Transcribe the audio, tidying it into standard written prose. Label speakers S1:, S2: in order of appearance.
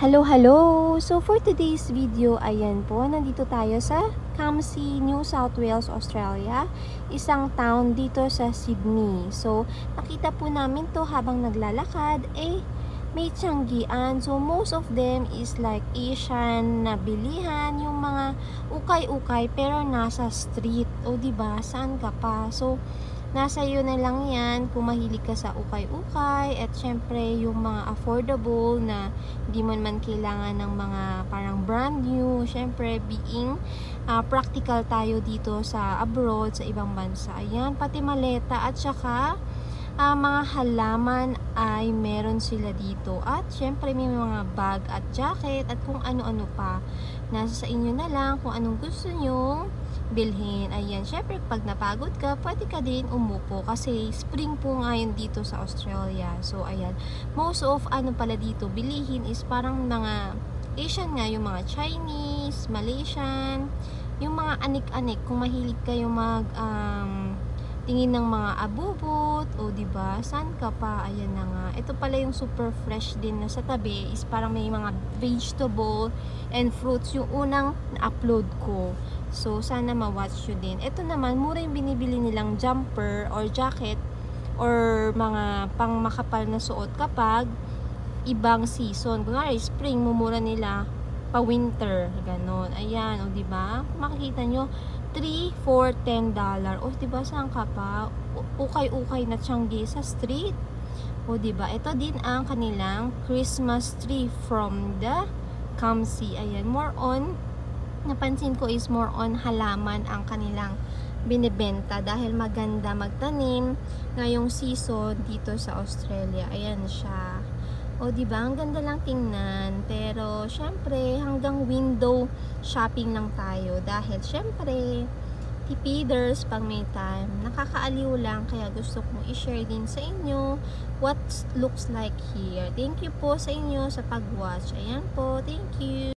S1: Hello, hello! So for today's video, ayan po, nandito tayo sa Campsie, New South Wales, Australia. Isang town dito sa Sydney. So nakita po namin to habang naglalakad, may tiyanggian. So most of them is like Asian na bilihan, yung mga ukay-ukay pero nasa street. O diba, saan ka pa? So nasa iyo na lang yan kung mahilig ka sa ukay-ukay at syempre yung mga affordable na di mo man kailangan ng mga parang brand new. Syempre being practical tayo dito sa abroad, sa ibang bansa. Ayan, pati maleta at saka mga halaman ay meron sila dito. At syempre may mga bag at jacket at kung ano-ano pa. Nasa sa inyo na lang kung anong gusto nyong bilhin. Ayan, syempre pag napagod ka, pwede ka din umupo kasi spring po ngayon dito sa Australia. So ayan, most of ano pala dito bilihin is parang mga Asian nga, yung mga Chinese, Malaysian, yung mga anik-anik. Kung mahilig kayo mag tingin ng mga abubot, o diba, saan ka pa? Ayan na nga. Ito pala yung super fresh din na sa tabi is parang may mga vegetable and fruits yung unang na-upload ko. So sana ma-watch nyo din. Ito naman, mura yung binibili nilang jumper or jacket or mga pang makapal na suot kapag ibang season. Kunwari spring, mumura nila pa winter, ganon. Ayan, o diba? Makikita nyo 3, 4, $10. O diba, saan ka pa? Ukay-ukay na tiyanggi sa street. O diba, ito din ang kanilang Christmas tree from the Campsie. Ayan, more on, napansin ko is more on halaman ang kanilang binibenta dahil maganda magtanim ngayong season dito sa Australia. Ayan siya. O diba, ang ganda lang tingnan, pero syempre hanggang window shopping lang tayo dahil syempre tipiders pag may time. Nakakaaliw lang, kaya gusto kong i-share din sa inyo what looks like here. Thank you po sa inyo sa pag-watch. Ayan po, thank you.